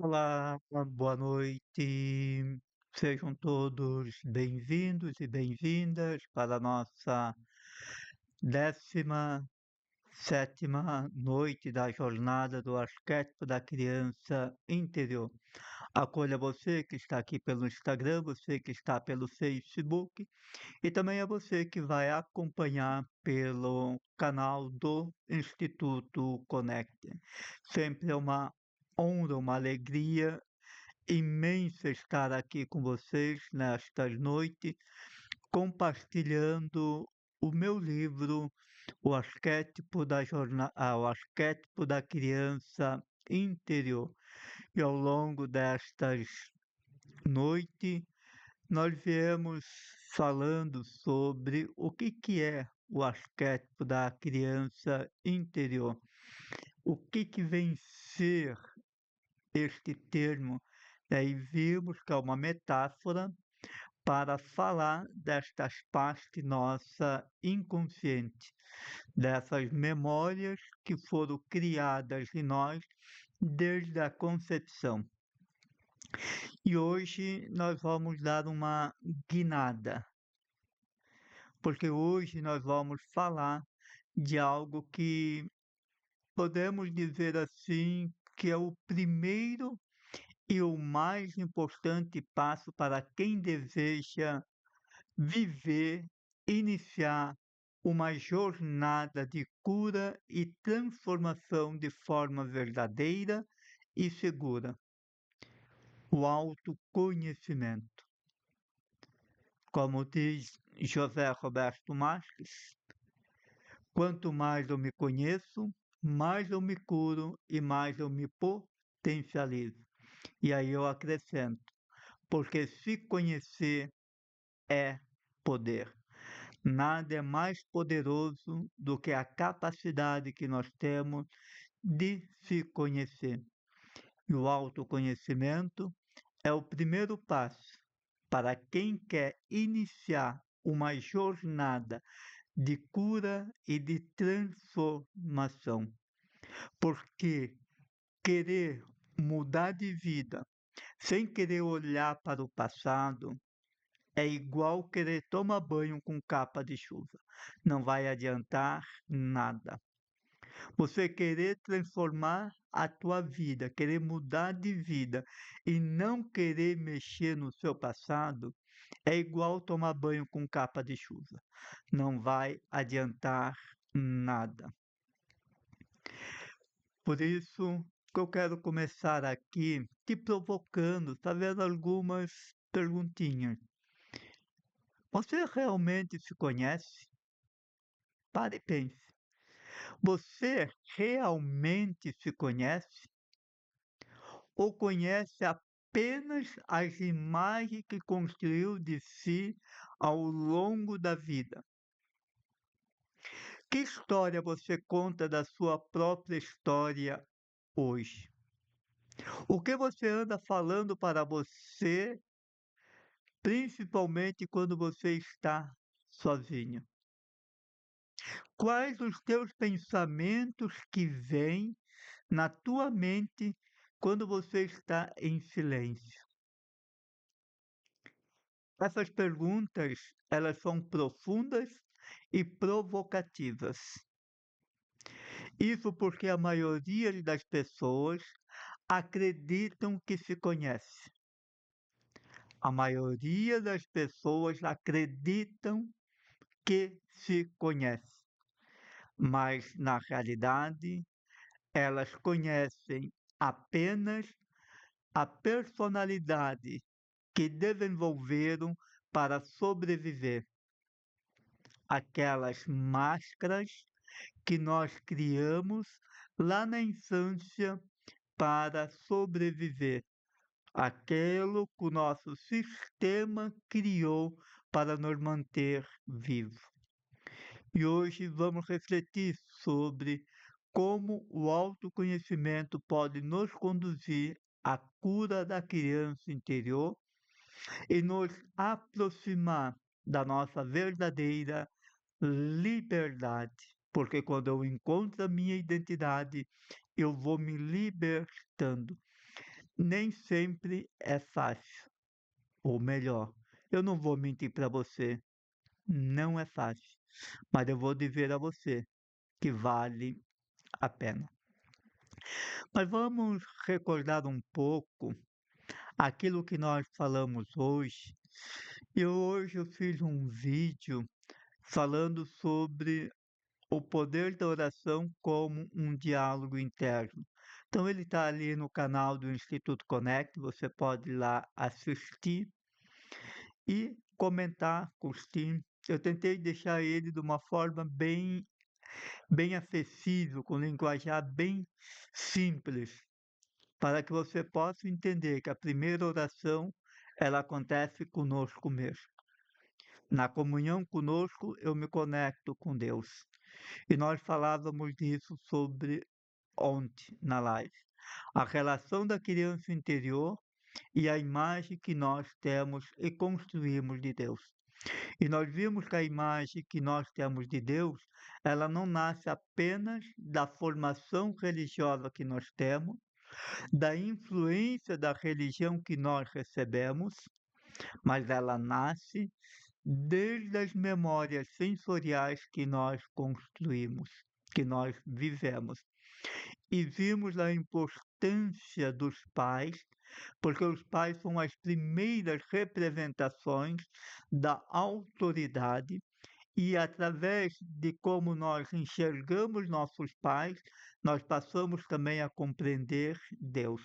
Olá, boa noite. Sejam todos bem-vindos e bem-vindas para a nossa 17ª noite da jornada do arquétipo da criança interior. Acolha você que está aqui pelo Instagram, você que está pelo Facebook e também a você que vai acompanhar pelo canal do Instituto Conecte. Sempre é uma honra, uma alegria imenso estar aqui com vocês nesta noite, compartilhando o meu livro, o arquétipo da criança interior. E ao longo destas noites, nós viemos falando sobre o que é o arquétipo da criança interior. O que vem ser este termo, daí vimos que é uma metáfora para falar destas partes nossa inconsciente, dessas memórias que foram criadas em nós desde a concepção. E hoje nós vamos dar uma guinada, porque hoje nós vamos falar de algo que podemos dizer assim que é o primeiro e o mais importante passo para quem deseja viver, iniciar uma jornada de cura e transformação de forma verdadeira e segura. O autoconhecimento. Como diz José Roberto Marques, quanto mais eu me conheço, mais eu me curo e mais eu me potencializo. E aí eu acrescento, porque se conhecer é poder. Nada é mais poderoso do que a capacidade que nós temos de se conhecer. E o autoconhecimento é o primeiro passo para quem quer iniciar uma jornada de cura e de transformação. Porque querer mudar de vida sem querer olhar para o passado é igual querer tomar banho com capa de chuva. Não vai adiantar nada. Você querer transformar a tua vida, querer mudar de vida e não querer mexer no seu passado, é igual tomar banho com capa de chuva. Não vai adiantar nada. Por isso que eu quero começar aqui te provocando, fazendo algumas perguntinhas. Você realmente se conhece? Pare e pense. Você realmente se conhece? Ou conhece apenas as imagens que construiu de si ao longo da vida? Que história você conta da sua própria história hoje? O que você anda falando para você, principalmente quando você está sozinho? Quais os teus pensamentos que vêm na tua mente quando você está em silêncio? Essas perguntas, elas são profundas e provocativas. Isso porque a maioria das pessoas acreditam que se conhece. A maioria das pessoas acreditam que se conhece, mas na realidade elas conhecem apenas a personalidade que desenvolveram para sobreviver. Aquelas máscaras que nós criamos lá na infância para sobreviver. Aquilo que o nosso sistema criou para nos manter vivos. E hoje vamos refletir sobre como o autoconhecimento pode nos conduzir à cura da criança interior e nos aproximar da nossa verdadeira liberdade. Porque quando eu encontro a minha identidade, eu vou me libertando. nem sempre é fácil, ou melhor, eu não vou mentir para você, não é fácil, mas eu vou dizer a você que vale a pena. Mas vamos recordar um pouco aquilo que nós falamos hoje. E hoje eu fiz um vídeo falando sobre o poder da oração como um diálogo interno. Então ele está ali no canal do Instituto Connect, você pode ir lá assistir e comentar, curtir. Eu tentei deixar ele de uma forma bem acessível, com linguajar bem simples, para que você possa entender que a primeira oração ela acontece conosco mesmo. Na comunhão conosco, eu me conecto com Deus. E nós falávamos disso sobre ontem na live. A relação da criança interior e a imagem que nós temos e construímos de Deus. E nós vimos que a imagem que nós temos de Deus, ela não nasce apenas da formação religiosa que nós temos, da influência da religião que nós recebemos, mas ela nasce desde as memórias sensoriais que nós construímos, que nós vivemos. E vimos a importância dos pais, porque os pais são as primeiras representações da autoridade e através de como nós enxergamos nossos pais, nós passamos também a compreender Deus,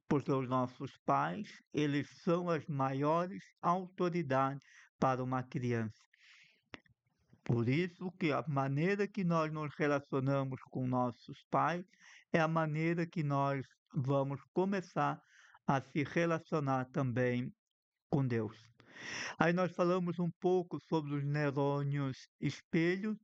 porque os nossos pais, eles são as maiores autoridades para uma criança. Por isso que a maneira que nós nos relacionamos com nossos pais é a maneira que nós vamos começar a se relacionar também com Deus. Aí nós falamos um pouco sobre os neurônios espelho,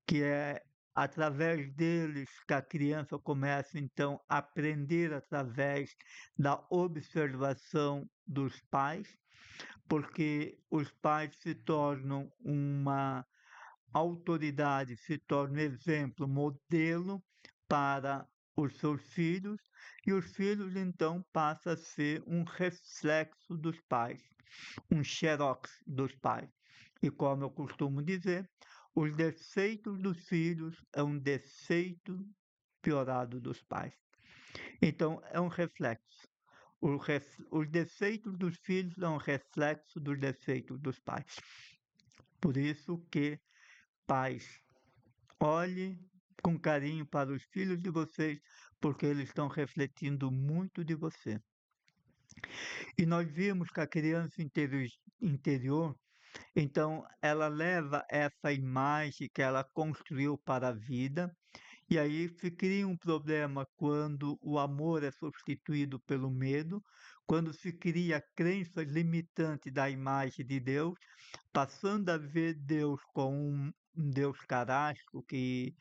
que é através deles que a criança começa então a aprender através da observação dos pais, porque os pais se tornam uma autoridade, se tornam exemplo, modelo para os seus filhos, e os filhos então passam a ser um reflexo dos pais, um xerox dos pais. E como eu costumo dizer, os defeitos dos filhos é um defeito piorado dos pais. Então, é um reflexo. Os defeitos dos filhos são um reflexo dos defeitos dos pais. Por isso que, pais, olhe com carinho para os filhos de vocês, porque eles estão refletindo muito de você. E nós vimos que a criança interior, então, ela leva essa imagem que ela construiu para a vida, e aí se cria um problema quando o amor é substituído pelo medo, quando se cria crenças limitantes da imagem de Deus, passando a ver Deus como um Deus carrasco que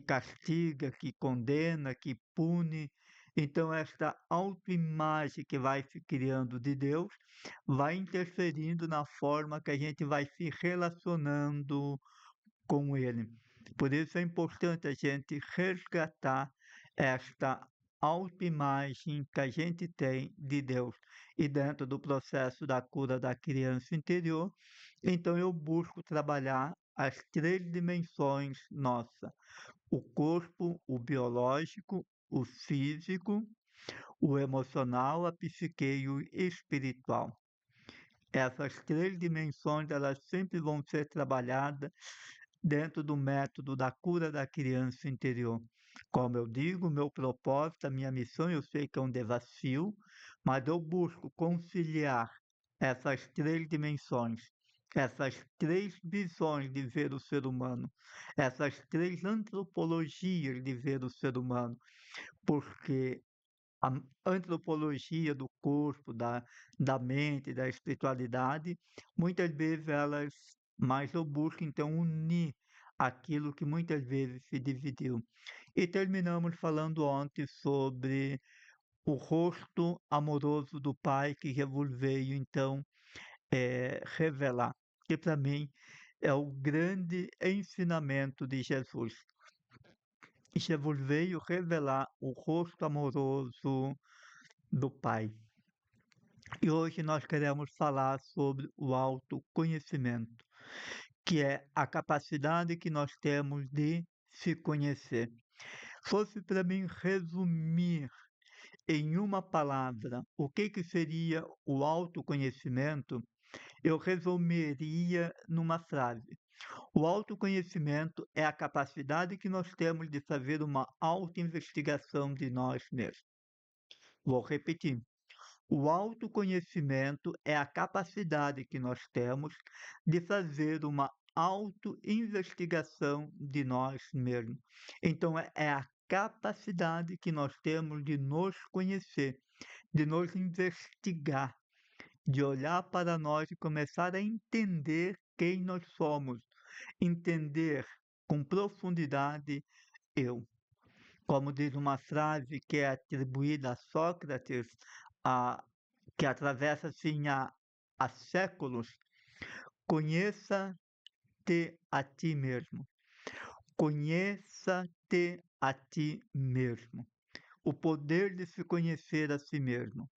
castiga, que condena, que pune. Então, esta autoimagem que vai se criando de Deus vai interferindo na forma que a gente vai se relacionando com Ele. Por isso é importante a gente resgatar esta autoimagem que a gente tem de Deus. E dentro do processo da cura da criança interior, então eu busco trabalhar as três dimensões nossa: o corpo, o biológico, o físico, o emocional, a psique e o espiritual. Essas três dimensões, elas sempre vão ser trabalhadas dentro do método da cura da criança interior. Como eu digo, meu propósito, a minha missão, eu sei que é um desafio, mas eu busco conciliar essas três dimensões, essas três visões de ver o ser humano, essas três antropologias de ver o ser humano, porque a antropologia do corpo, da mente, da espiritualidade, muitas vezes elas mais eu busco então unir aquilo que muitas vezes se dividiu. E terminamos falando ontem sobre o rosto amoroso do Pai que veio então revelar, que para mim é o grande ensinamento de Jesus. Jesus veio revelar o rosto amoroso do Pai. E hoje nós queremos falar sobre o autoconhecimento, que é a capacidade que nós temos de se conhecer. Fosse para mim resumir em uma palavra o que seria o autoconhecimento, eu resumiria numa frase. O autoconhecimento é a capacidade que nós temos de fazer uma autoinvestigação de nós mesmos. Vou repetir. O autoconhecimento é a capacidade que nós temos de fazer uma autoinvestigação de nós mesmos. Então, é a capacidade que nós temos de nos conhecer, de nos investigar, de olhar para nós e começar a entender quem nós somos, entender com profundidade eu. Como diz uma frase que é atribuída a Sócrates, a, que atravessa assim há séculos, conheça-te a ti mesmo. Conheça-te a ti mesmo. O poder de se conhecer a si mesmo.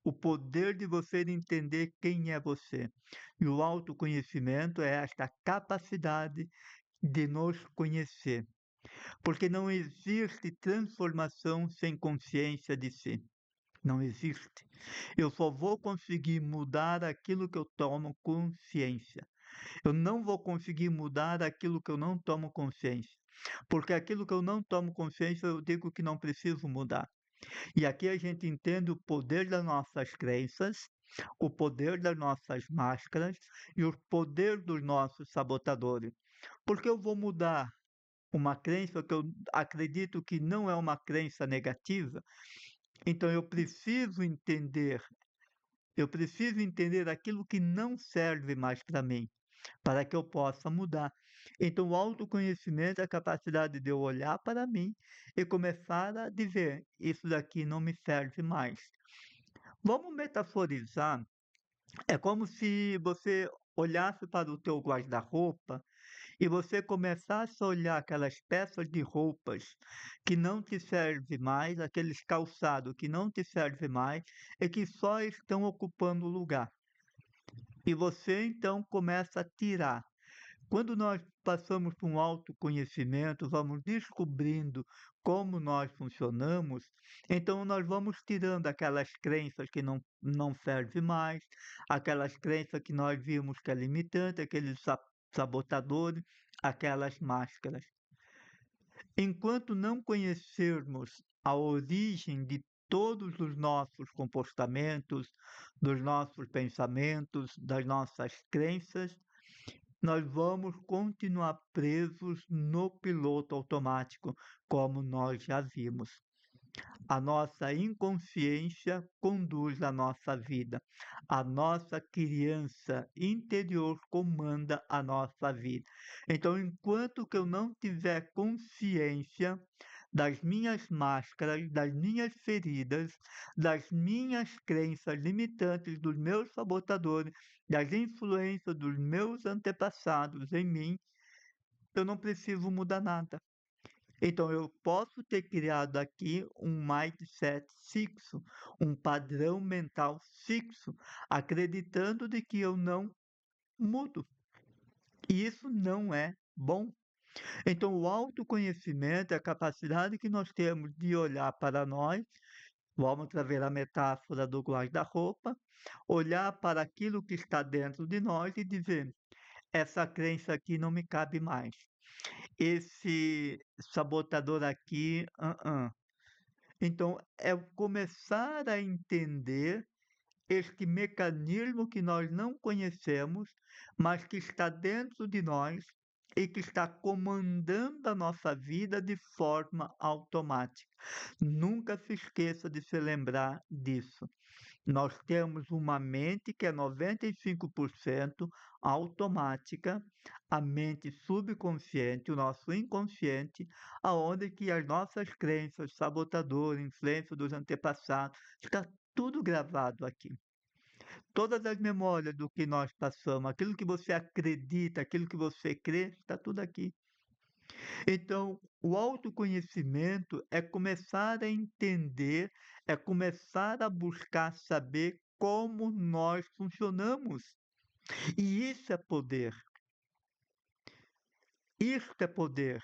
O poder de você entender quem é você. E o autoconhecimento é esta capacidade de nos conhecer. Porque não existe transformação sem consciência de si. Não existe. Eu só vou conseguir mudar aquilo que eu tomo consciência. Eu não vou conseguir mudar aquilo que eu não tomo consciência. Porque aquilo que eu não tomo consciência, eu digo que não preciso mudar. E aqui a gente entende o poder das nossas crenças, o poder das nossas máscaras e o poder dos nossos sabotadores. Porque eu vou mudar uma crença que eu acredito que não é uma crença negativa, então eu preciso entender aquilo que não serve mais para mim, para que eu possa mudar. Então, o autoconhecimento é a capacidade de eu olhar para mim e começar a dizer: isso daqui não me serve mais. Vamos metaforizar, é como se você olhasse para o teu guarda-roupa e você começasse a olhar aquelas peças de roupas que não te servem mais, aqueles calçados que não te servem mais e que só estão ocupando o lugar. E você então começa a tirar. Quando nós passamos por um autoconhecimento, vamos descobrindo como nós funcionamos, então nós vamos tirando aquelas crenças que não servem mais, aquelas crenças que nós vimos que é limitante, aqueles sabotadores, aquelas máscaras. Enquanto não conhecermos a origem de todos os nossos comportamentos, dos nossos pensamentos, das nossas crenças, nós vamos continuar presos no piloto automático, como nós já vimos. A nossa inconsciência conduz a nossa vida. A nossa criança interior comanda a nossa vida. Então, enquanto que eu não tiver consciência das minhas máscaras, das minhas feridas, das minhas crenças limitantes, dos meus sabotadores, das influências dos meus antepassados em mim, eu não preciso mudar nada. Então, eu posso ter criado aqui um mindset fixo, um padrão mental fixo, acreditando de que eu não mudo. E isso não é bom. Então, o autoconhecimento é a capacidade que nós temos de olhar para nós, vamos trazer a metáfora do guarda-roupa, olhar para aquilo que está dentro de nós e dizer: essa crença aqui não me cabe mais. Esse sabotador aqui, Então, é começar a entender este mecanismo que nós não conhecemos, mas que está dentro de nós e que está comandando a nossa vida de forma automática. Nunca se esqueça de se lembrar disso. Nós temos uma mente que é 95% automática, a mente subconsciente, o nosso inconsciente, aonde que as nossas crenças, sabotadores, influência dos antepassados, está tudo gravado aqui. Todas as memórias do que nós passamos, aquilo que você acredita, aquilo que você crê, está tudo aqui. Então, o autoconhecimento é começar a entender, é começar a buscar saber como nós funcionamos. E isso é poder. Isto é poder.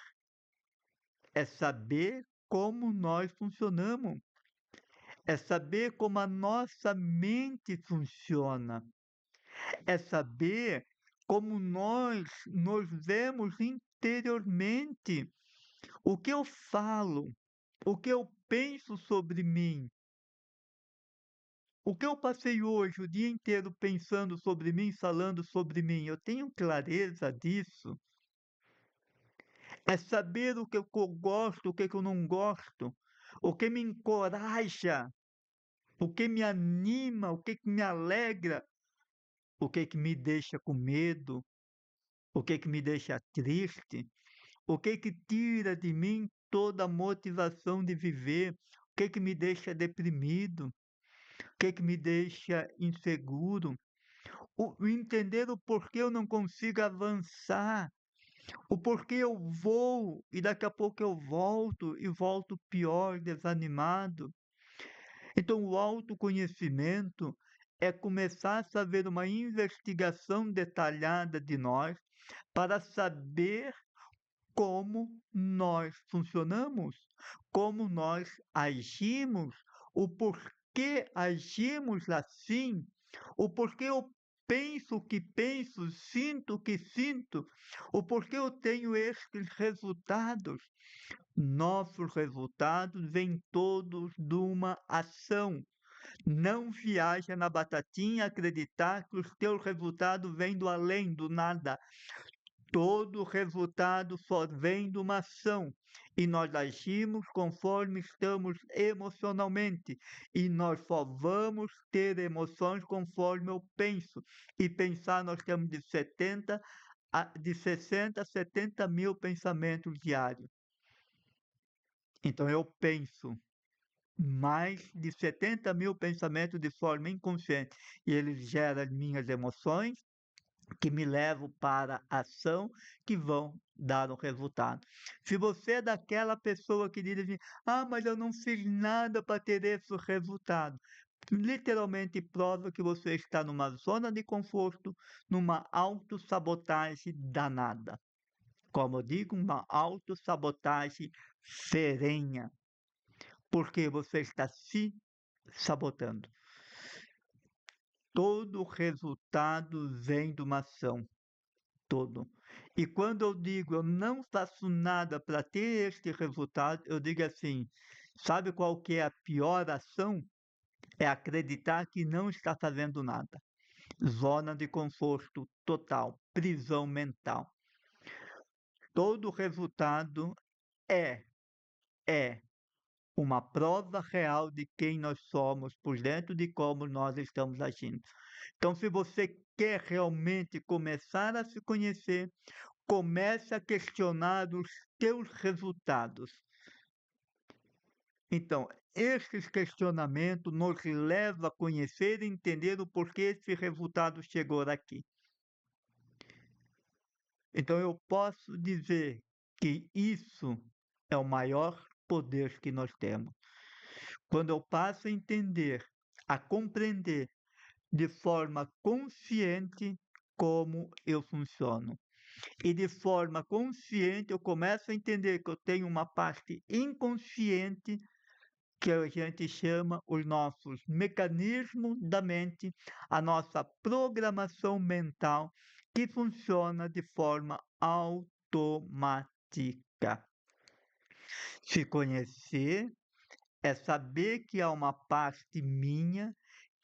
É saber como nós funcionamos. É saber como a nossa mente funciona. É saber como nós nos vemos interiormente. O que eu falo, o que eu penso sobre mim, o que eu passei hoje o dia inteiro pensando sobre mim, falando sobre mim, eu tenho clareza disso. É saber o que eu gosto, o que eu não gosto, o que me encoraja, o que me anima, o que me alegra, o que me deixa com medo, o que me deixa triste, o que tira de mim toda a motivação de viver, o que me deixa deprimido, o que me deixa inseguro, o entender o porquê eu não consigo avançar, o porquê eu vou e daqui a pouco eu volto e volto pior, desanimado. Então, o autoconhecimento é começar a fazer uma investigação detalhada de nós para saber como nós funcionamos, como nós agimos, o porquê agimos assim, o porquê eu penso o que penso, sinto o que sinto, o porquê eu tenho estes resultados. Nossos resultados vêm todos de uma ação. Não viaja na batatinha acreditar que os teus resultados vêm do além, do nada. Todo resultado só vem de uma ação. E nós agimos conforme estamos emocionalmente. E nós só vamos ter emoções conforme eu penso. E pensar, nós temos de 60 a 70 mil pensamentos diários. Então eu penso mais de 70 mil pensamentos de forma inconsciente. E eles geram minhas emoções, que me levam para a ação, que vão dar um resultado. Se você é daquela pessoa que diz assim, mas eu não fiz nada para ter esse resultado, literalmente prova que você está numa zona de conforto, numa autossabotagem danada. Como eu digo, uma autossabotagem ferrenha, porque você está se sabotando. Todo resultado vem de uma ação. Todo. E quando eu digo eu não faço nada para ter este resultado, eu digo assim: sabe qual que é a pior ação? É acreditar que não está fazendo nada. Zona de conforto total, prisão mental. Todo resultado é, é uma prova real de quem nós somos por dentro, de como nós estamos agindo. Então, se você quer realmente começar a se conhecer, comece a questionar os teus resultados. Então, esses questionamentos nos levam a conhecer e entender o porquê esse resultado chegou aqui. Então, eu posso dizer que isso é o maior poder que nós temos. Quando eu passo a entender, a compreender de forma consciente como eu funciono. E de forma consciente eu começo a entender que eu tenho uma parte inconsciente que a gente chama os nossos mecanismos da mente, a nossa programação mental que funciona de forma automática. Se conhecer é saber que há uma parte minha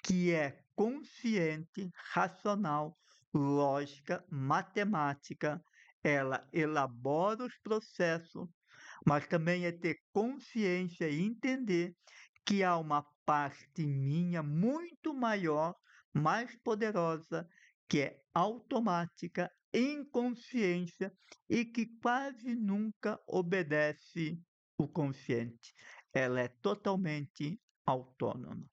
que é consciente, racional, lógica, matemática. Ela elabora os processos, mas também é ter consciência e entender que há uma parte minha muito maior, mais poderosa, que é automática, inconsciência e que quase nunca obedece o consciente. Ela é totalmente autônoma.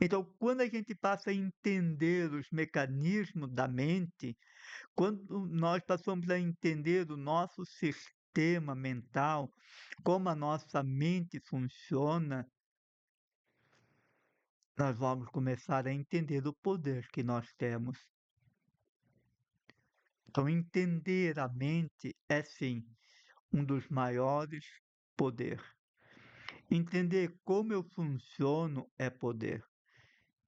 Então, quando a gente passa a entender os mecanismos da mente, quando nós passamos a entender o nosso sistema sistema mental, como a nossa mente funciona, nós vamos começar a entender o poder que nós temos. Então, entender a mente é sim um dos maiores poderes. Entender como eu funciono é poder.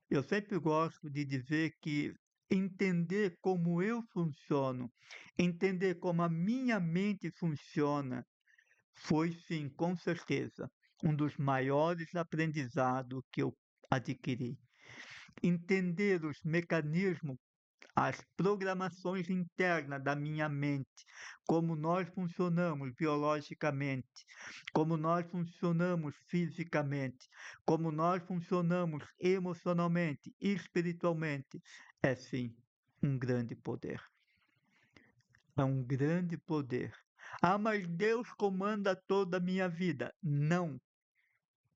Eu sempre gosto de dizer que entender como eu funciono, entender como a minha mente funciona, foi sim, com certeza, um dos maiores aprendizados que eu adquiri. Entender os mecanismos, as programações internas da minha mente, como nós funcionamos biologicamente, como nós funcionamos fisicamente, como nós funcionamos emocionalmente e espiritualmente, é sim um grande poder. É um grande poder. Ah, mas Deus comanda toda a minha vida. Não,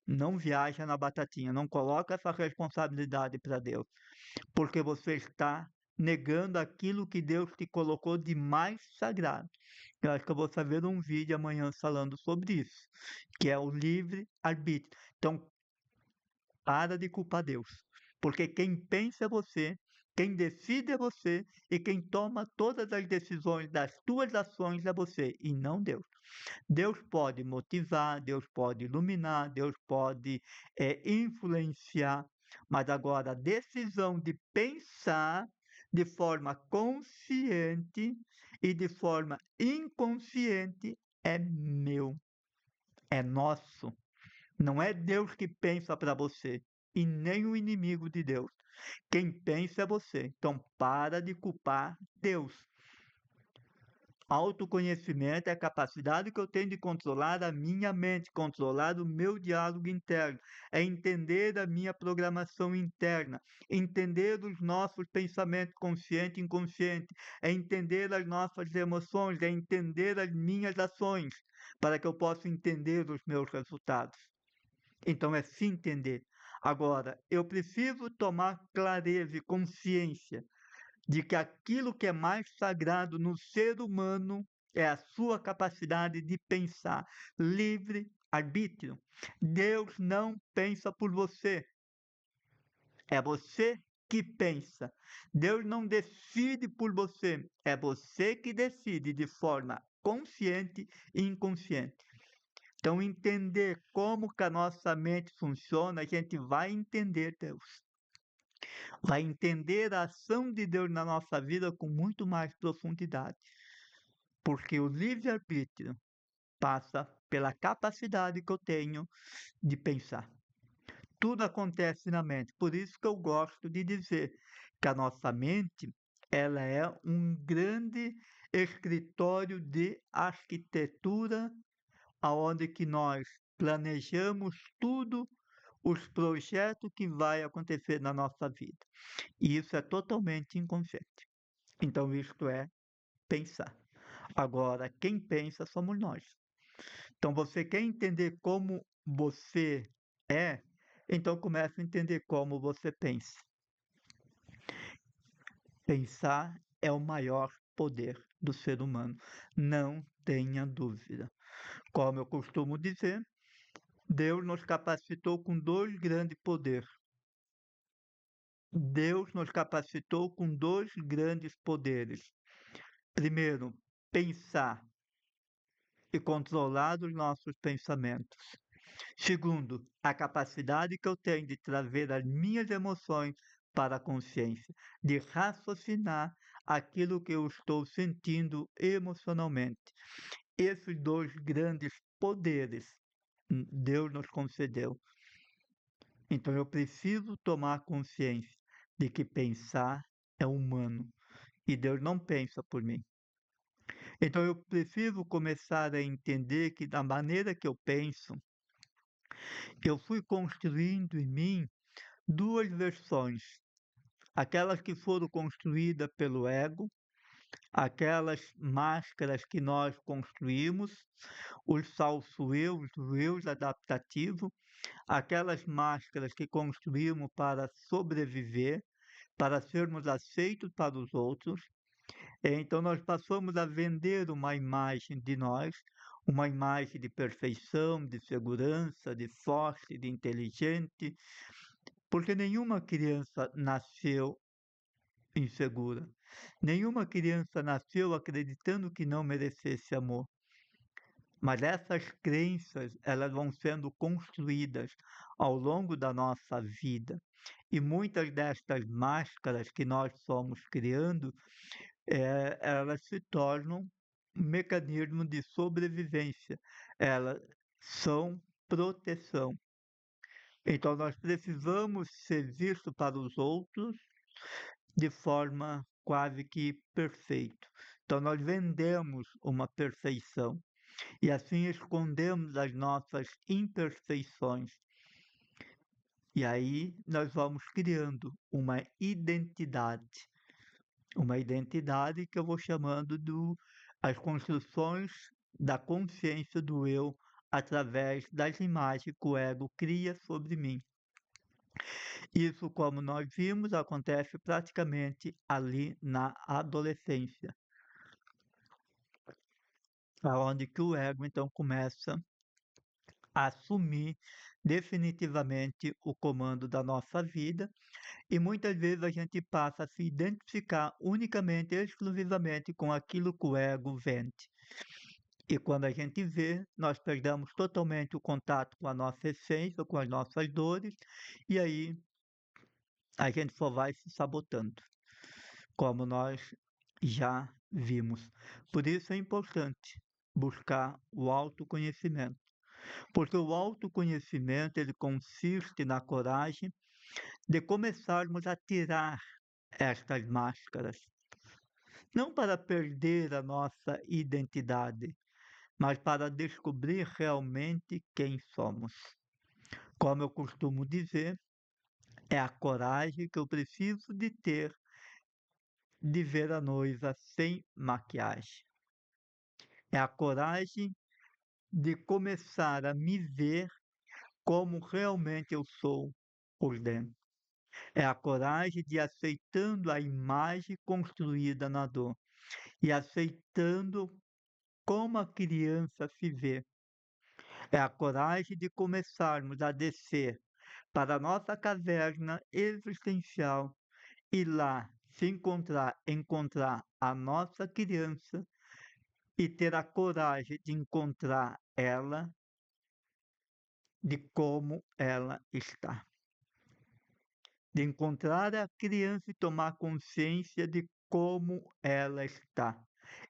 não viaja na batatinha, não coloca essa responsabilidade para Deus, porque você está negando aquilo que Deus te colocou de mais sagrado. Eu acho que eu vou fazer um vídeo amanhã falando sobre isso, que é o livre-arbítrio. Então, para de culpar Deus, porque quem pensa é você, quem decide é você e quem toma todas as decisões das tuas ações é você e não Deus. Deus pode motivar, Deus pode iluminar, Deus pode influenciar, mas agora a decisão de pensar de forma consciente e de forma inconsciente é meu, é nosso. Não é Deus que pensa para você e nem o inimigo de Deus. Quem pensa é você. Então para de culpar Deus. Autoconhecimento é a capacidade que eu tenho de controlar a minha mente, controlar o meu diálogo interno, é entender a minha programação interna, entender os nossos pensamentos consciente e inconsciente, é entender as nossas emoções, é entender as minhas ações, para que eu possa entender os meus resultados. Então é se entender. Agora, eu preciso tomar clareza e consciência de que aquilo que é mais sagrado no ser humano é a sua capacidade de pensar, livre arbítrio. Deus não pensa por você, é você que pensa. Deus não decide por você, é você que decide de forma consciente e inconsciente. Então, entender como que a nossa mente funciona, a gente vai entender Deus. Vai entender a ação de Deus na nossa vida com muito mais profundidade. Porque o livre-arbítrio passa pela capacidade que eu tenho de pensar. Tudo acontece na mente. Por isso que eu gosto de dizer que a nossa mente, ela é um grande escritório de arquitetura, aonde que nós planejamos tudo, os projetos que vai acontecer na nossa vida. E isso é totalmente inconsciente. Então, isto é pensar. Agora, quem pensa somos nós. Então, você quer entender como você é, então comece a entender como você pensa. Pensar é o maior poder do ser humano, não tenha dúvida. Como eu costumo dizer, Deus nos capacitou com dois grandes poderes. Deus nos capacitou com dois grandes poderes. Primeiro, pensar e controlar os nossos pensamentos. Segundo, a capacidade que eu tenho de trazer as minhas emoções para a consciência, de raciocinar aquilo que eu estou sentindo emocionalmente. Esses dois grandes poderes Deus nos concedeu. Então eu preciso tomar consciência de que pensar é humano e Deus não pensa por mim. Então eu preciso começar a entender que da maneira que eu penso, eu fui construindo em mim duas versões. Aquelas que foram construídas pelo ego, aquelas máscaras que nós construímos, os falsos eus, os eus adaptativos, aquelas máscaras que construímos para sobreviver, para sermos aceitos para os outros. Então nós passamos a vender uma imagem de nós, uma imagem de perfeição, de segurança, de forte, de inteligente, porque nenhuma criança nasceu insegura. Nenhuma criança nasceu acreditando que não merecesse amor. Mas essas crenças, elas vão sendo construídas ao longo da nossa vida. E muitas destas máscaras que nós somos criando, elas se tornam um mecanismo de sobrevivência. Elas são proteção. Então, nós precisamos ser vistos para os outros de forma quase que perfeita. Então, nós vendemos uma perfeição e assim escondemos as nossas imperfeições. E aí nós vamos criando uma identidade que eu vou chamando as construções da consciência do eu através das imagens que o ego cria sobre mim. Isso, como nós vimos, acontece praticamente ali na adolescência, aonde que o ego então começa a assumir definitivamente o comando da nossa vida e muitas vezes a gente passa a se identificar unicamente, exclusivamente com aquilo que o ego vende. E quando a gente vê, nós perdemos totalmente o contato com a nossa essência, com as nossas dores, e aí a gente só vai se sabotando, como nós já vimos. Por isso é importante buscar o autoconhecimento, porque o autoconhecimento ele consiste na coragem de começarmos a tirar estas máscaras, não para perder a nossa identidade, mas para descobrir realmente quem somos. Como eu costumo dizer, é a coragem que eu preciso de ter de ver a noiva sem maquiagem. É a coragem de começar a me ver como realmente eu sou por dentro. É a coragem de aceitando a imagem construída na dor e aceitando como a criança se vê. É a coragem de começarmos a descer para a nossa caverna existencial e lá se encontrar a nossa criança e ter a coragem de encontrar ela de como ela está. De encontrar a criança e tomar consciência de como ela está.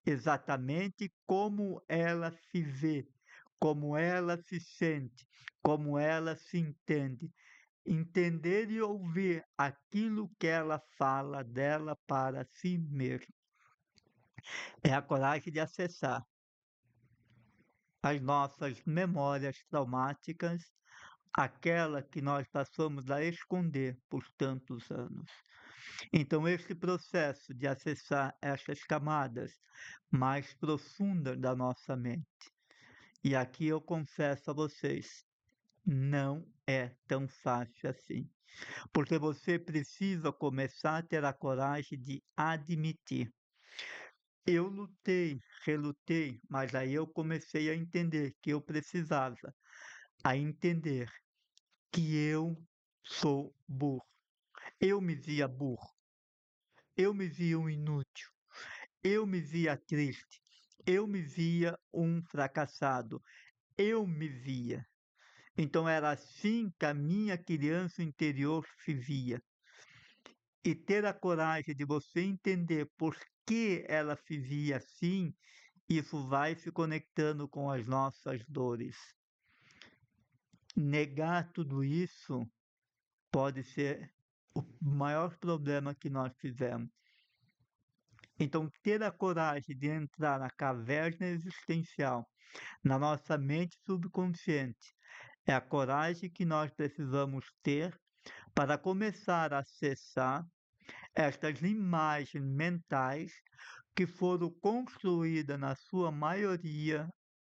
Exatamente como ela se vê, como ela se sente, como ela se entende. Entender e ouvir aquilo que ela fala dela para si mesma. É a coragem de acessar as nossas memórias traumáticas, aquela que nós passamos a esconder por tantos anos. Então, esse processo de acessar estas camadas mais profundas da nossa mente, e aqui eu confesso a vocês, não é tão fácil assim, porque você precisa começar a ter a coragem de admitir. Eu lutei, relutei, mas aí eu comecei a entender que eu precisava, a entender que eu sou burro. Eu me via burro, eu me via um inútil, eu me via triste, eu me via um fracassado, eu me via. Então era assim que a minha criança interior se via. E ter a coragem de você entender por que ela se via assim, isso vai se conectando com as nossas dores. Negar tudo isso pode ser o maior problema que nós fizemos. Então, ter a coragem de entrar na caverna existencial, na nossa mente subconsciente, é a coragem que nós precisamos ter para começar a acessar estas imagens mentais que foram construídas, na sua maioria,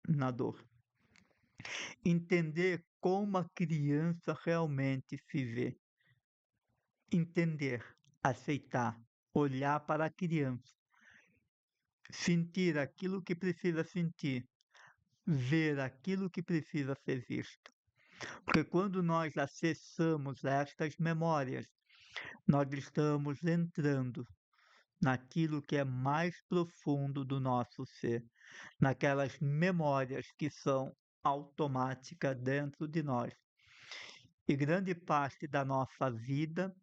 na dor. Entender como a criança realmente se vê. Entender, aceitar, olhar para a criança, sentir aquilo que precisa sentir, ver aquilo que precisa ser visto. Porque quando nós acessamos estas memórias, nós estamos entrando naquilo que é mais profundo do nosso ser, naquelas memórias que são automáticas dentro de nós. E grande parte da nossa vida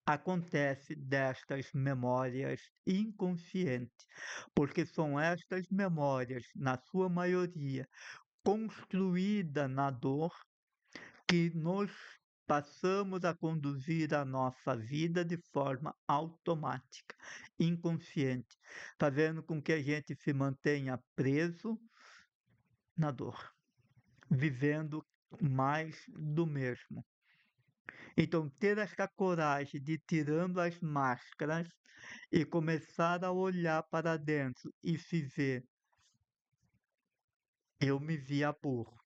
acontece destas memórias inconscientes, porque são estas memórias, na sua maioria, construídas na dor, que nos passamos a conduzir a nossa vida de forma automática, inconsciente, fazendo com que a gente se mantenha preso na dor, vivendo mais do mesmo. Então, ter esta coragem de ir tirando as máscaras e começar a olhar para dentro e se ver, eu me via burro,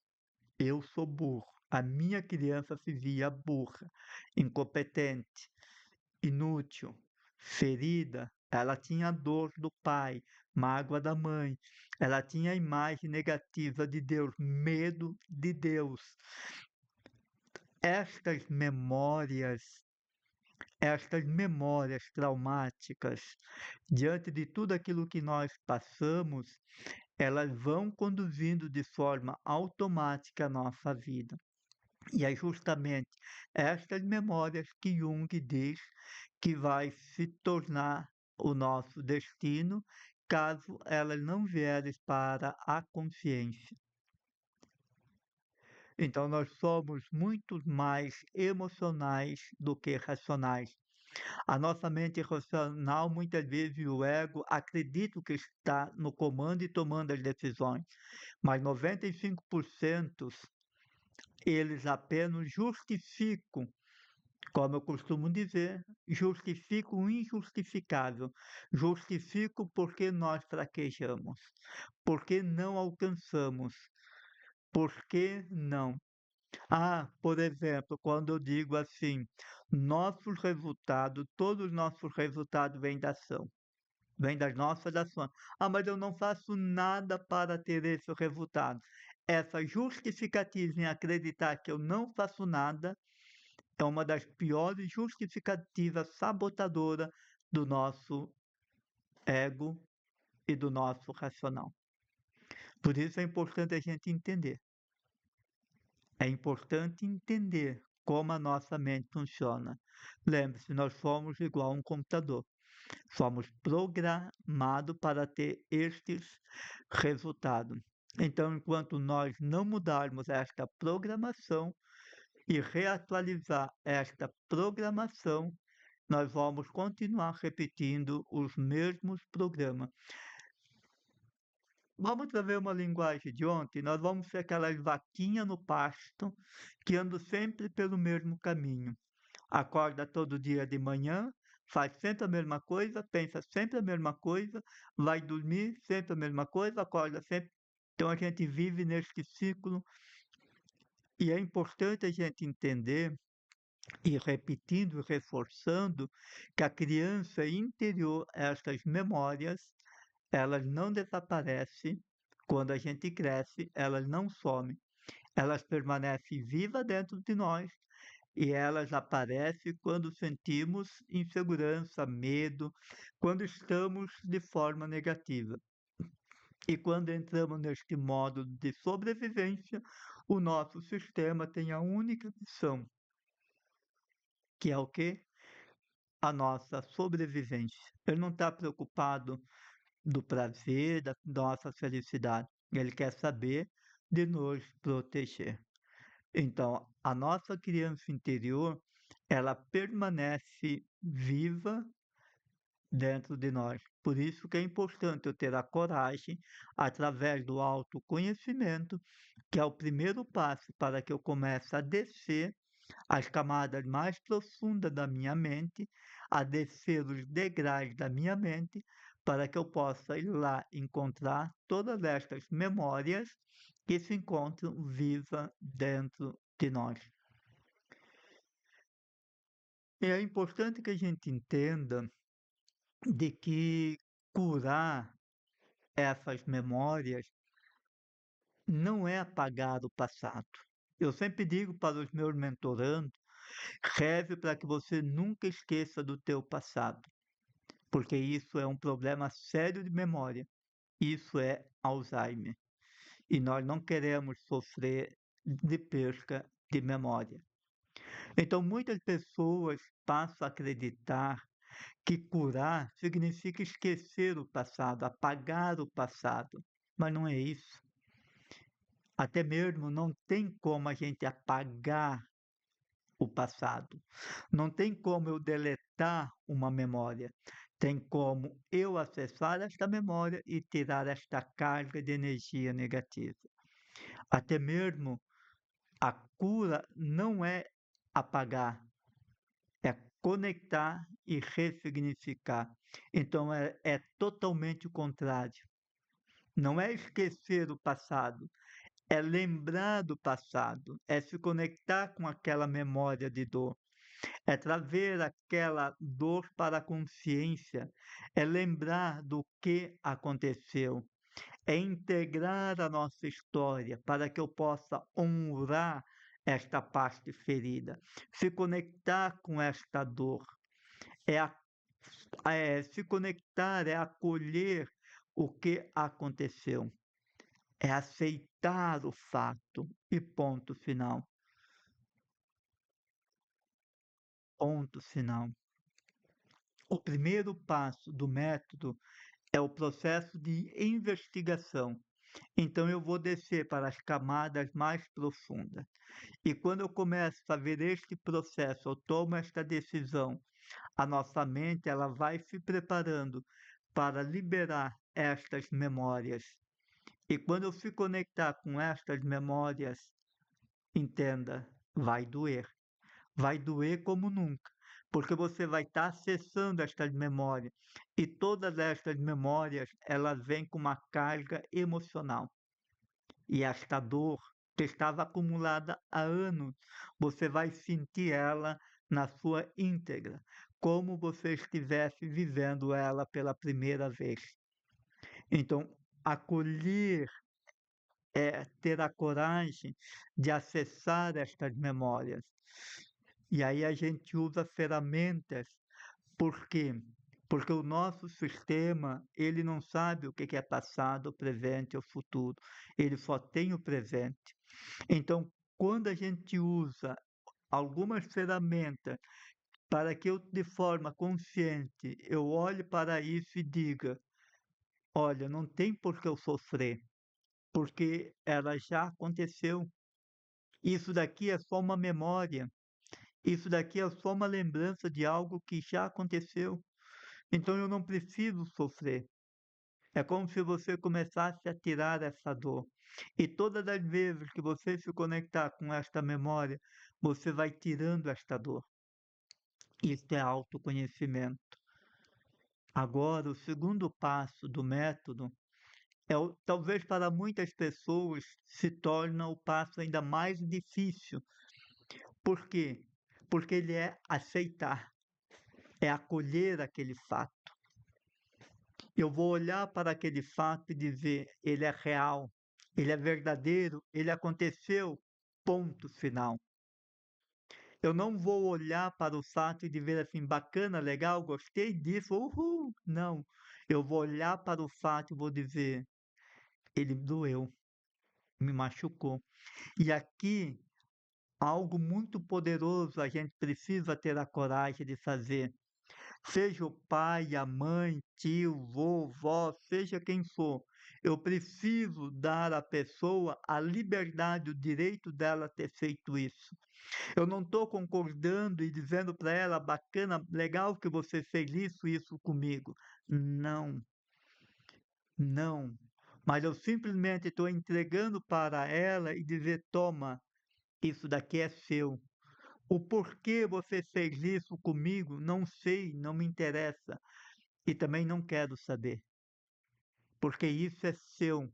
eu sou burro, a minha criança se via burra, incompetente, inútil, ferida, ela tinha dor do pai, mágoa da mãe, ela tinha a imagem negativa de Deus, medo de Deus. Estas memórias Estas memórias traumáticas, diante de tudo aquilo que nós passamos, elas vão conduzindo de forma automática a nossa vida. E é justamente estas memórias que Jung diz que vai se tornar o nosso destino caso elas não vierem para a consciência. Então, nós somos muito mais emocionais do que racionais. A nossa mente racional, muitas vezes o ego, acredita que está no comando e tomando as decisões, mas 95% eles apenas justificam, como eu costumo dizer, justificam o injustificável, justificam porque nós fraquejamos, porque não alcançamos, porque não. Por exemplo, quando eu digo assim, nossos resultados, todos os nossos resultados vêm da ação, vêm das nossas ações. Mas eu não faço nada para ter esse resultado. Essa justificativa em acreditar que eu não faço nada é uma das piores justificativas sabotadoras do nosso ego e do nosso racional. Por isso é importante a gente entender. É importante entender como a nossa mente funciona. Lembre-se, nós somos igual a um computador. Somos programados para ter estes resultados. Então, enquanto nós não mudarmos esta programação e reatualizar esta programação, nós vamos continuar repetindo os mesmos programas. Vamos trazer uma linguagem de ontem, nós vamos ser aquelas vaquinhas no pasto que andam sempre pelo mesmo caminho. Acorda todo dia de manhã, faz sempre a mesma coisa, pensa sempre a mesma coisa, vai dormir sempre a mesma coisa, acorda sempre. Então a gente vive neste ciclo e é importante a gente entender e repetindo e reforçando que a criança interior, estas memórias, elas não desaparecem quando a gente cresce, elas não somem. Elas permanecem vivas dentro de nós e elas aparecem quando sentimos insegurança, medo, quando estamos de forma negativa. E quando entramos neste modo de sobrevivência, o nosso sistema tem a única missão, que é o quê? A nossa sobrevivência. Ele não está preocupado do prazer, da nossa felicidade. Ele quer saber de nos proteger. Então, a nossa criança interior, ela permanece viva dentro de nós. Por isso que é importante eu ter a coragem, através do autoconhecimento, que é o primeiro passo para que eu comece a descer as camadas mais profundas da minha mente, a descer os degraus da minha mente, para que eu possa ir lá encontrar todas estas memórias que se encontram vivas dentro de nós. E é importante que a gente entenda de que curar essas memórias não é apagar o passado. Eu sempre digo para os meus mentorandos, reze para que você nunca esqueça do teu passado, porque isso é um problema sério de memória. Isso é Alzheimer. E nós não queremos sofrer de perca de memória. Então, muitas pessoas passam a acreditar que curar significa esquecer o passado, apagar o passado. Mas não é isso. Até mesmo não tem como a gente apagar o passado. Não tem como eu deletar uma memória. Tem como eu acessar esta memória e tirar esta carga de energia negativa. Até mesmo a cura não é apagar, é conectar e ressignificar. Então é totalmente o contrário. Não é esquecer o passado, é lembrar do passado, é se conectar com aquela memória de dor, é trazer aquela dor para a consciência, é lembrar do que aconteceu, é integrar a nossa história para que eu possa honrar esta parte ferida, se conectar com esta dor, é, se conectar, é acolher o que aconteceu, é aceitar o fato e ponto final. Ponto final. O primeiro passo do método é o processo de investigação. Então, eu vou descer para as camadas mais profundas. E quando eu começo a ver este processo, eu tomo esta decisão, a nossa mente ela vai se preparando para liberar estas memórias. E quando eu se conectar com estas memórias, entenda, vai doer. Vai doer como nunca, porque você vai estar acessando estas memórias. E todas estas memórias, elas vêm com uma carga emocional. E esta dor que estava acumulada há anos, você vai sentir ela na sua íntegra, como você estivesse vivendo ela pela primeira vez. Então, acolher é ter a coragem de acessar estas memórias. E aí a gente usa ferramentas, por quê? Porque o nosso sistema, ele não sabe o que é passado, presente ou futuro. Ele só tem o presente. Então, quando a gente usa algumas ferramentas para que eu, de forma consciente, eu olhe para isso e diga, olha, não tem por que eu sofrer, porque ela já aconteceu. Isso daqui é só uma memória. Isso daqui é só uma lembrança de algo que já aconteceu. Então eu não preciso sofrer. É como se você começasse a tirar essa dor. E todas as vezes que você se conectar com esta memória, você vai tirando esta dor. Isso é autoconhecimento. Agora, o segundo passo do método talvez para muitas pessoas se torna o passo ainda mais difícil. Por quê? Porque ele é aceitar, é acolher aquele fato. Eu vou olhar para aquele fato e dizer, ele é real, ele é verdadeiro, ele aconteceu, ponto final. Eu não vou olhar para o fato e dizer assim, bacana, legal, gostei disso, uhul. Não, eu vou olhar para o fato e vou dizer, ele doeu, me machucou. E aqui, algo muito poderoso a gente precisa ter a coragem de fazer. Seja o pai, a mãe, tio, vô, vó, seja quem for, eu preciso dar à pessoa a liberdade, o direito dela ter feito isso. Eu não estou concordando e dizendo para ela, bacana, legal que você fez isso comigo. Não, não. Mas eu simplesmente estou entregando para ela e dizer, toma, isso daqui é seu. O porquê você fez isso comigo, não sei, não me interessa. E também não quero saber, porque isso é seu.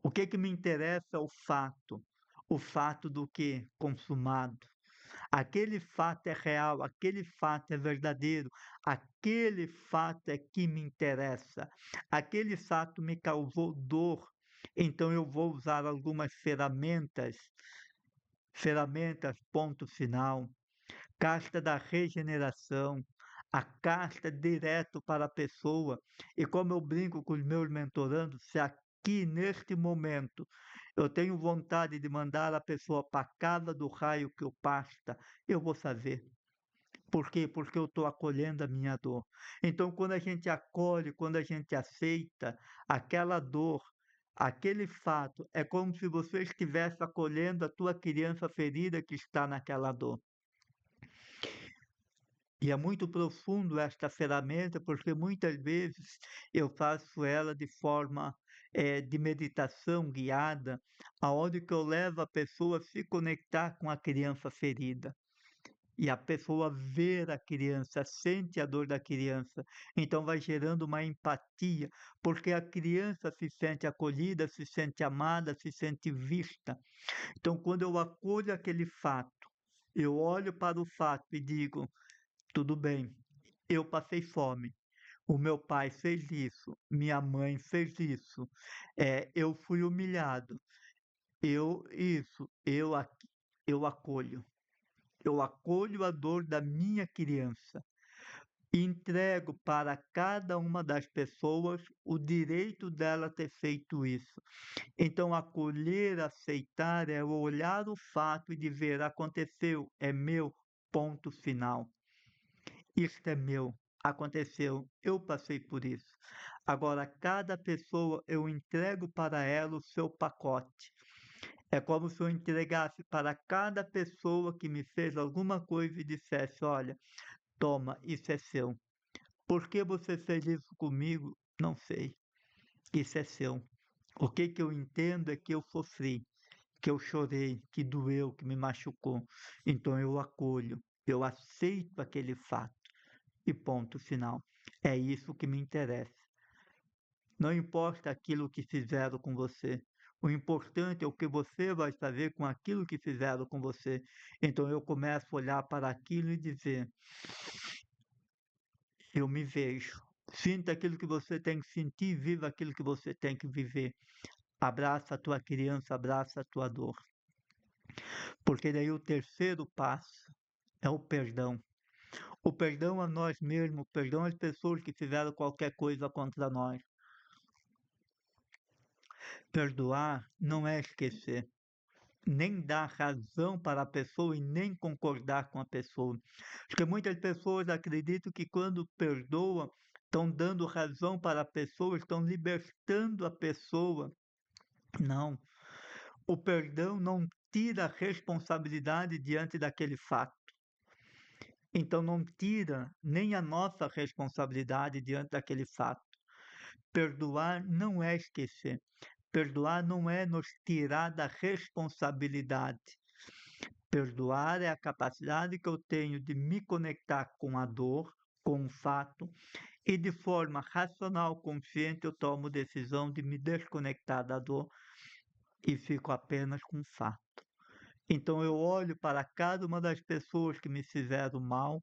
O que me interessa é o fato do que consumado. Aquele fato é real, aquele fato é verdadeiro, aquele fato é que me interessa, aquele fato me causou dor, Então eu vou usar algumas ferramentas, ponto final, carta da regeneração, a carta direto para a pessoa. E como eu brinco com os meus mentorandos, se aqui neste momento eu tenho vontade de mandar a pessoa para a casa do raio que o pasta, eu vou fazer. Por quê? Porque eu estou acolhendo a minha dor. Então, quando a gente acolhe, quando a gente aceita aquela dor, aquele fato, é como se você estivesse acolhendo a tua criança ferida que está naquela dor. E é muito profundo esta ferramenta, porque muitas vezes eu faço ela de forma de meditação guiada, aonde que eu levo a pessoa a se conectar com a criança ferida. E a pessoa vê a criança, sente a dor da criança, então vai gerando uma empatia, porque a criança se sente acolhida, se sente amada, se sente vista. Então, quando eu acolho aquele fato, eu olho para o fato e digo: tudo bem, eu passei fome. O meu pai fez isso, minha mãe fez isso, eu fui humilhado, eu acolho. Eu acolho a dor da minha criança e entrego para cada uma das pessoas o direito dela ter feito isso. Então, acolher, aceitar é olhar o fato e dizer: aconteceu, é meu, ponto final. Isto é meu, aconteceu, eu passei por isso. Agora, cada pessoa eu entrego para ela o seu pacote. É como se eu entregasse para cada pessoa que me fez alguma coisa e dissesse: olha, toma, isso é seu. Por que você fez isso comigo? Não sei. Isso é seu. O que eu entendo é que eu sofri, que eu chorei, que doeu, que me machucou. Então eu acolho, eu aceito aquele fato. E ponto final. É isso que me interessa. Não importa aquilo que fizeram com você. O importante é o que você vai fazer com aquilo que fizeram com você. Então eu começo a olhar para aquilo e dizer: eu me vejo. Sinta aquilo que você tem que sentir, viva aquilo que você tem que viver. Abraça a tua criança, abraça a tua dor. Porque daí o terceiro passo é o perdão. O perdão a nós mesmos, o perdão às pessoas que fizeram qualquer coisa contra nós. Perdoar não é esquecer, nem dar razão para a pessoa e nem concordar com a pessoa. Porque muitas pessoas acreditam que quando perdoam, estão dando razão para a pessoa, estão libertando a pessoa. Não. O perdão não tira a responsabilidade diante daquele fato. Então não tira nem a nossa responsabilidade diante daquele fato. Perdoar não é esquecer. Perdoar não é nos tirar da responsabilidade. Perdoar é a capacidade que eu tenho de me conectar com a dor, com o fato, e de forma racional, consciente, eu tomo decisão de me desconectar da dor e fico apenas com o fato. Então eu olho para cada uma das pessoas que me fizeram mal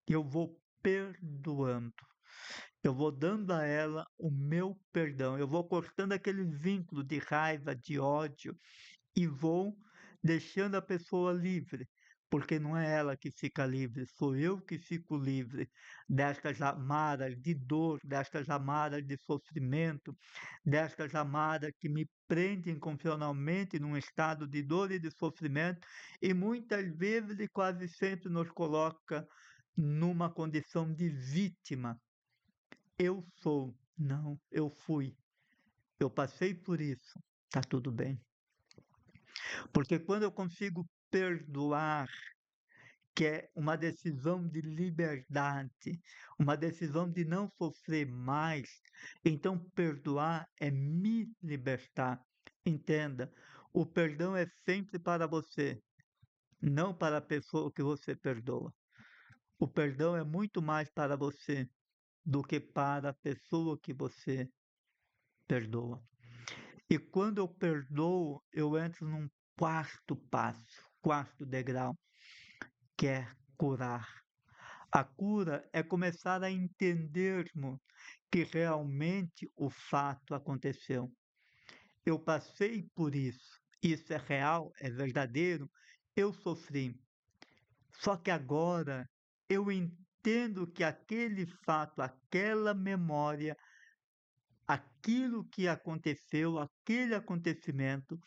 e eu vou perdoando. Eu vou dando a ela o meu perdão. Eu vou cortando aquele vínculo de raiva, de ódio e vou deixando a pessoa livre, porque não é ela que fica livre, sou eu que fico livre destas amadas de dor, destas amadas de sofrimento, destas amadas que me prendem incondicionalmente num estado de dor e de sofrimento e muitas vezes e quase sempre nos coloca numa condição de vítima. Eu sou, não, eu fui, eu passei por isso, tá tudo bem. Porque quando eu consigo perdoar, que é uma decisão de liberdade, uma decisão de não sofrer mais, então perdoar é me libertar. Entenda, o perdão é sempre para você, não para a pessoa que você perdoa. O perdão é muito mais para você do que para a pessoa que você perdoa. E quando eu perdoo, eu entro num quarto passo, quarto degrau, que é curar. A cura é começar a entendermos que realmente o fato aconteceu. eu passei por isso é real, é verdadeiro, eu sofri. Só que agora eu entendo que aquele fato, aquela memória, aquilo que aconteceu, aquele acontecimento,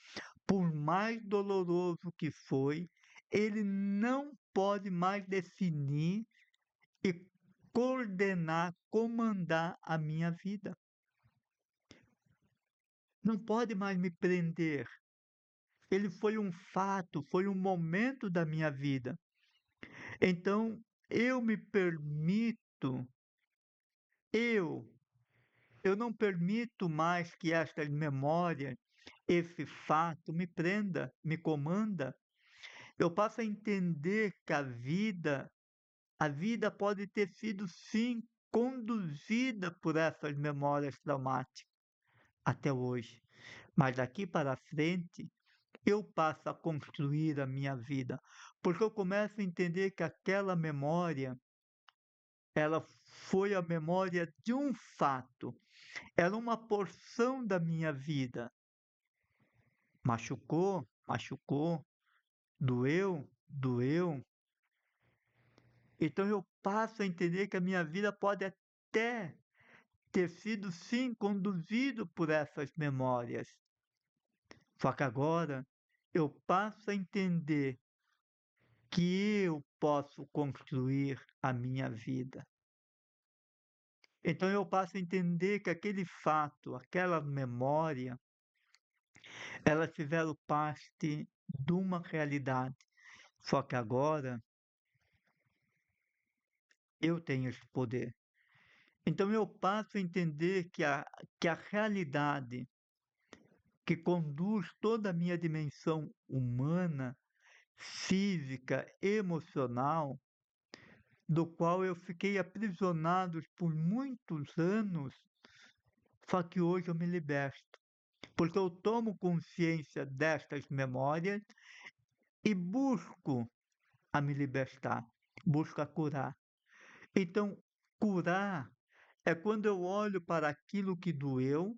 por mais doloroso que foi, ele não pode mais definir e coordenar, comandar a minha vida. Não pode mais me prender. Ele foi um fato, foi um momento da minha vida. Então, eu me permito, eu, eu não permito mais que esta memória, esse fato me prenda, me comanda. Eu passo a entender que a vida pode ter sido sim conduzida por essas memórias traumáticas até hoje, mas daqui para frente eu passo a construir a minha vida, porque eu começo a entender que aquela memória, ela foi a memória de um fato, era uma porção da minha vida. Machucou, machucou, doeu, doeu. Então eu passo a entender que a minha vida pode até ter sido sim conduzido por essas memórias. Só que agora eu passo a entender que eu posso construir a minha vida. Então eu passo a entender que aquele fato, aquela memória, elas fizeram parte de uma realidade. Só que agora eu tenho esse poder. Então eu passo a entender que a realidade que conduz toda a minha dimensão humana, física, emocional, do qual eu fiquei aprisionado por muitos anos, só que hoje eu me liberto, porque eu tomo consciência destas memórias e busco a me libertar, busco a curar. Então, curar é quando eu olho para aquilo que doeu,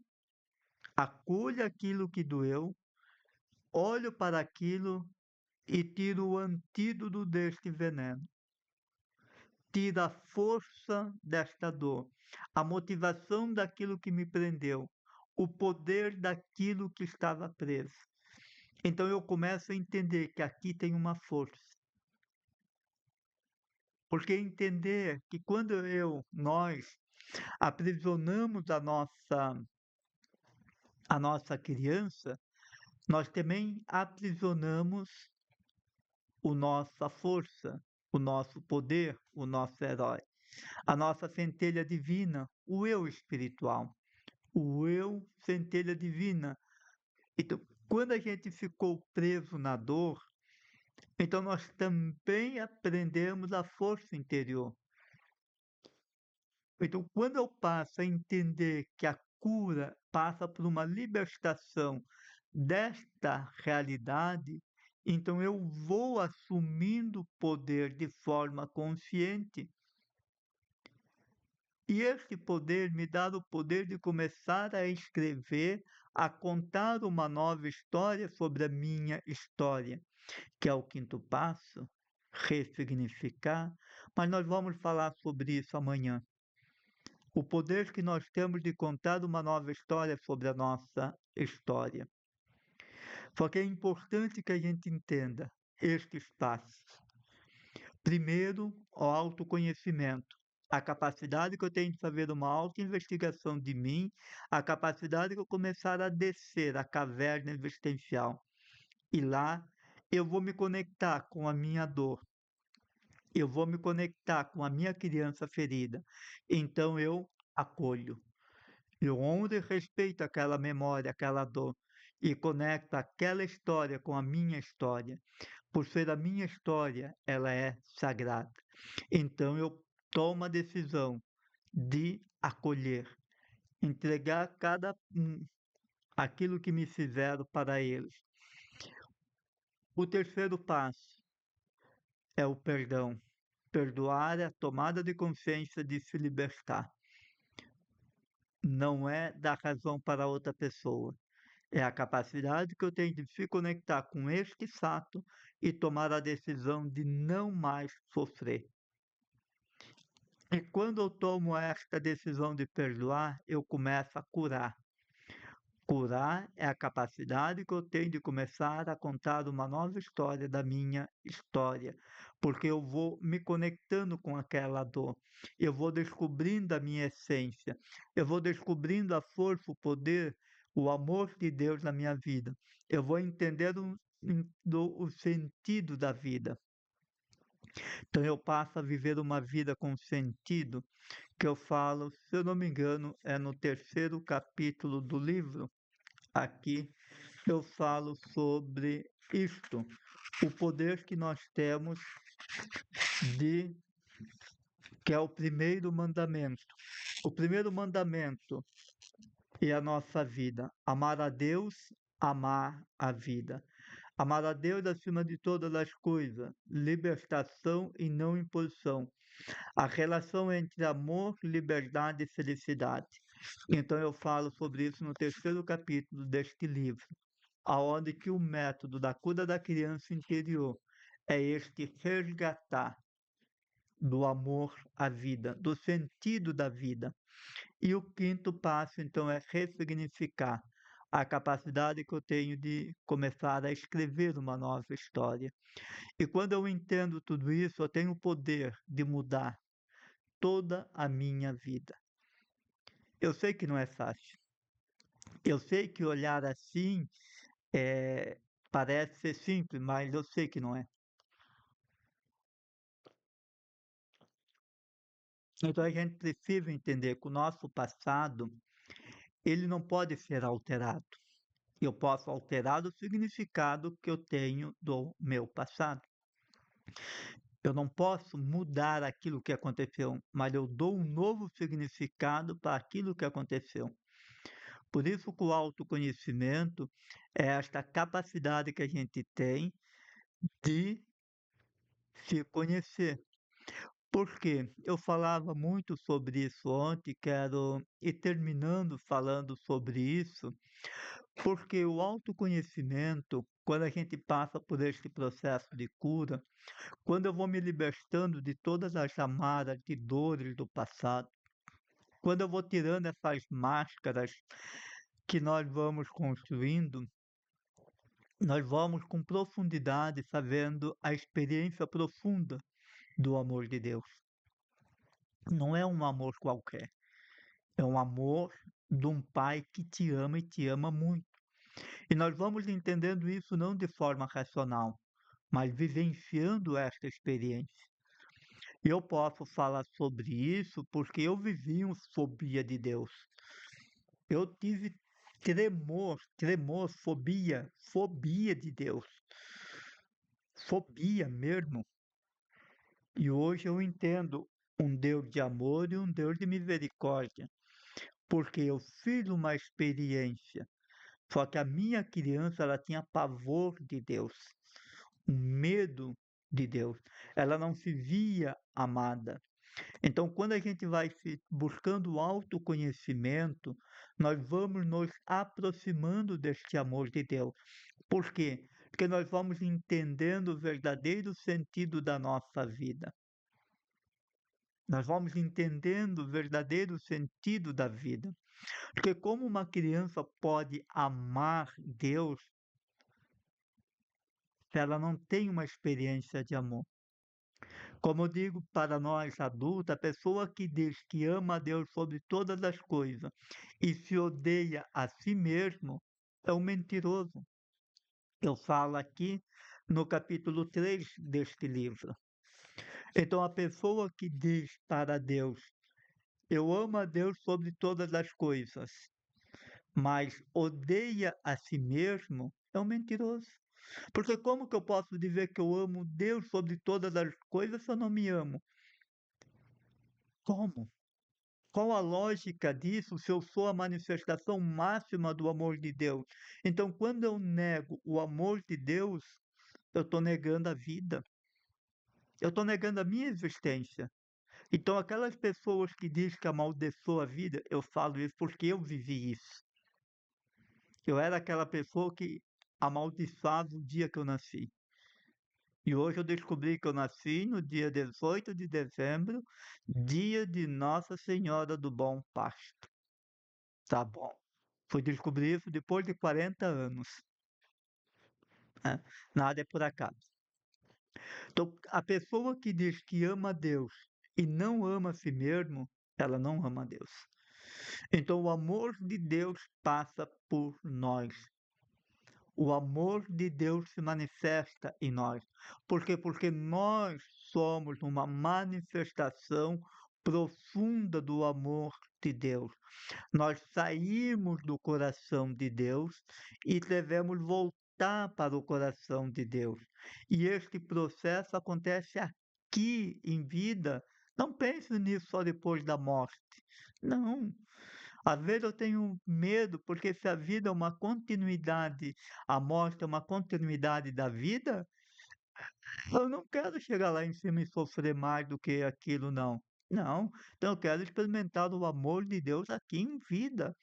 acolho aquilo que doeu, olho para aquilo e tiro o antídoto deste veneno. Tiro a força desta dor, a motivação daquilo que me prendeu, o poder daquilo que estava preso. Então eu começo a entender que aqui tem uma força. Porque entender que quando nós aprisionamos a nossa criança, nós também aprisionamos nossa força, o nosso poder, o nosso herói, a nossa centelha divina, o eu espiritual, o eu centelha divina. Então, quando a gente ficou preso na dor, então nós também aprendemos a força interior. Então, quando eu passo a entender que a cura passa por uma libertação desta realidade, então eu vou assumindo o poder de forma consciente. E este poder me dá o poder de começar a escrever, a contar uma nova história sobre a minha história, que é o quinto passo, ressignificar, mas nós vamos falar sobre isso amanhã. O poder que nós temos de contar uma nova história sobre a nossa história. Só que é importante que a gente entenda estes passos. Primeiro, o autoconhecimento. A capacidade que eu tenho de fazer uma autoinvestigação de mim, a capacidade que eu começar a descer a caverna existencial. E lá eu vou me conectar com a minha dor. Eu vou me conectar com a minha criança ferida. Então eu acolho. Eu honro e respeito aquela memória, aquela dor, e conecto aquela história com a minha história. Por ser a minha história, ela é sagrada. Então eu tomo a decisão de acolher, entregar aquilo que me fizeram para eles. O terceiro passo é o perdão. Perdoar é a tomada de consciência de se libertar. Não é dar razão para outra pessoa, É a capacidade que eu tenho de se conectar com este fato e tomar a decisão de não mais sofrer. E quando eu tomo esta decisão de perdoar, eu começo a curar. Curar é a capacidade que eu tenho de começar a contar uma nova história da minha história, porque eu vou me conectando com aquela dor, eu vou descobrindo a minha essência, eu vou descobrindo a força, o poder, o amor de Deus na minha vida, eu vou entendendo o sentido da vida. Então eu passo a viver uma vida com sentido, que eu falo, se eu não me engano, é no terceiro capítulo do livro. Aqui eu falo sobre isto, o poder que nós temos de, que é o primeiro mandamento. O primeiro mandamento é a nossa vida, amar a Deus, amar a vida. Amar a Deus acima de todas as coisas, libertação e não imposição. A relação entre amor, liberdade e felicidade. Então eu falo sobre isso no terceiro capítulo deste livro, aonde que o método da cura da criança interior é este resgatar do amor à vida, do sentido da vida. E o quinto passo, então, é ressignificar a capacidade que eu tenho de começar a escrever uma nova história. E quando eu entendo tudo isso, eu tenho o poder de mudar toda a minha vida. Eu sei que não é fácil. Eu sei que olhar assim parece ser simples, mas eu sei que não é. Então a gente precisa entender que o nosso passado, ele não pode ser alterado. Eu posso alterar o significado que eu tenho do meu passado. Eu não posso mudar aquilo que aconteceu, mas eu dou um novo significado para aquilo que aconteceu. Por isso que o autoconhecimento é esta capacidade que a gente tem de se conhecer. Porque eu falava muito sobre isso ontem, quero ir terminando falando sobre isso, porque o autoconhecimento, quando a gente passa por este processo de cura, quando eu vou me libertando de todas as chamadas de dores do passado, quando eu vou tirando essas máscaras que nós vamos construindo, nós vamos com profundidade sabendo a experiência profunda do amor de Deus. Não é um amor qualquer, é um amor de um pai que te ama e te ama muito. E nós vamos entendendo isso não de forma racional, mas vivenciando esta experiência. Eu posso falar sobre isso porque eu vivi uma fobia de Deus. Eu tive tremor, fobia de Deus. Fobia mesmo. E hoje eu entendo um Deus de amor e um Deus de misericórdia, porque eu fiz uma experiência. Só que a minha criança, ela tinha pavor de Deus, um medo de Deus. Ela não se via amada. Então, quando a gente vai buscando o autoconhecimento, nós vamos nos aproximando deste amor de Deus. Por quê? Porque nós vamos entendendo o verdadeiro sentido da nossa vida. Nós vamos entendendo o verdadeiro sentido da vida. Porque como uma criança pode amar Deus se ela não tem uma experiência de amor? Como eu digo para nós adultos, a pessoa que diz que ama a Deus sobre todas as coisas e se odeia a si mesmo é um mentiroso. Eu falo aqui no capítulo 3 deste livro. Então, a pessoa que diz para Deus, eu amo a Deus sobre todas as coisas, mas odeia a si mesmo, é um mentiroso. Porque como que eu posso dizer que eu amo Deus sobre todas as coisas se eu não me amo? Como? Qual a lógica disso se eu sou a manifestação máxima do amor de Deus? Então, quando eu nego o amor de Deus, eu estou negando a vida. Eu estou negando a minha existência. Então, aquelas pessoas que dizem que amaldiçoam a vida, eu falo isso porque eu vivi isso. Eu era aquela pessoa que amaldiçoava o dia que eu nasci. E hoje eu descobri que eu nasci no dia 18 de dezembro, dia de Nossa Senhora do Bom Pasto. Tá bom. Fui descobrir isso depois de 40 anos, né? Nada é por acaso. Então, a pessoa que diz que ama a Deus e não ama a si mesmo, ela não ama a Deus. Então, o amor de Deus passa por nós. O amor de Deus se manifesta em nós. Por quê? Porque nós somos uma manifestação profunda do amor de Deus. Nós saímos do coração de Deus e devemos voltar para o coração de Deus. E este processo acontece aqui em vida. Não pense nisso só depois da morte. Não. Às vezes eu tenho medo, porque se a vida é uma continuidade, a morte é uma continuidade da vida, eu não quero chegar lá em cima e sofrer mais do que aquilo, não. Não, então eu quero experimentar o amor de Deus aqui em vida.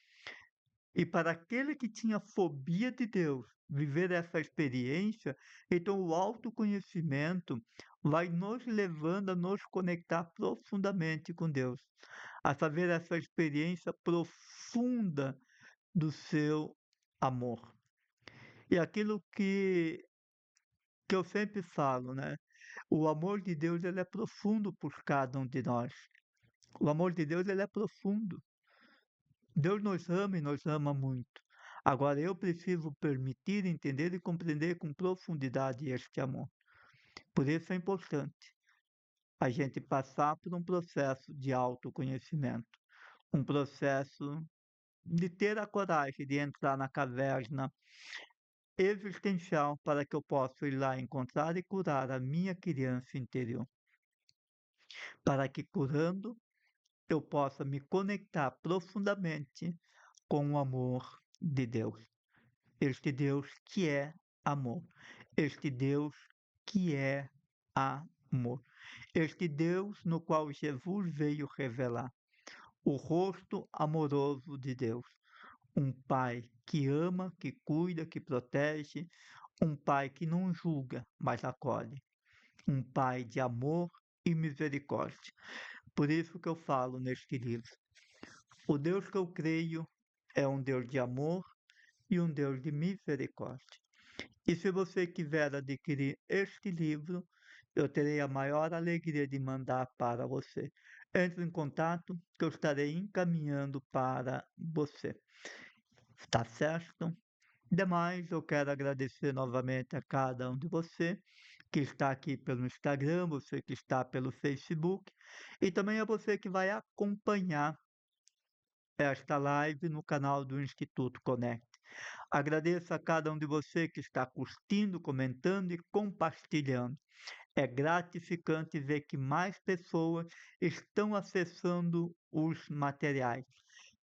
E para aquele que tinha fobia de Deus, viver essa experiência, então o autoconhecimento vai nos levando a nos conectar profundamente com Deus, a saber essa experiência profunda do seu amor. E aquilo que eu sempre falo, né? O amor de Deus ele é profundo por cada um de nós. O amor de Deus ele é profundo. Deus nos ama e nos ama muito. Agora eu preciso permitir, entender e compreender com profundidade este amor. Por isso é importante a gente passar por um processo de autoconhecimento, um processo de ter a coragem de entrar na caverna existencial para que eu possa ir lá encontrar e curar a minha criança interior, para que curando eu possa me conectar profundamente com o amor de Deus. Este Deus que é amor. Este Deus que é amor. Este Deus no qual Jesus veio revelar o rosto amoroso de Deus. Um pai que ama, que cuida, que protege, um pai que não julga, mas acolhe, um pai de amor e misericórdia. Por isso que eu falo neste livro. O Deus que eu creio é um Deus de amor e um Deus de misericórdia. E se você quiser adquirir este livro, eu terei a maior alegria de mandar para você. Entre em contato que eu estarei encaminhando para você. Tá certo? Demais, eu quero agradecer novamente a cada um de você que está aqui pelo Instagram, você que está pelo Facebook e também a você que vai acompanhar esta live no canal do Instituto Connect. Agradeço a cada um de você que está curtindo, comentando e compartilhando. É gratificante ver que mais pessoas estão acessando os materiais,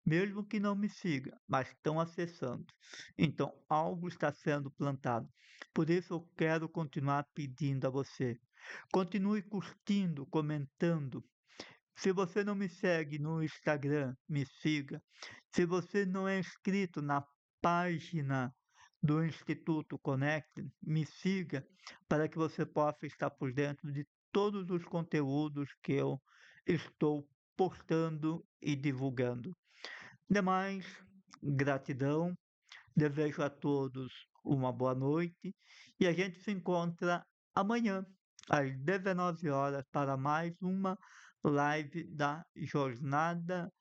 mesmo que não me siga, mas estão acessando. Então, algo está sendo plantado. Por isso, eu quero continuar pedindo a você. Continue curtindo, comentando. Se você não me segue no Instagram, me siga. Se você não é inscrito na página do Instituto Connect, me siga para que você possa estar por dentro de todos os conteúdos que eu estou postando e divulgando. Demais, gratidão, desejo a todos uma boa noite e a gente se encontra amanhã, às 19 horas, para mais uma live da Jornada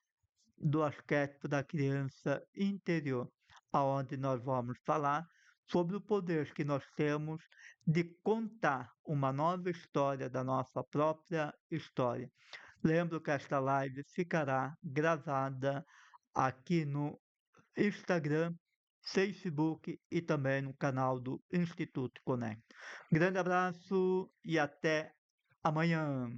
do Arquétipo da Criança Interior, aonde nós vamos falar sobre o poder que nós temos de contar uma nova história da nossa própria história. Lembro que esta live ficará gravada aqui no Instagram, Facebook e também no canal do Instituto Connect. Grande abraço e até amanhã.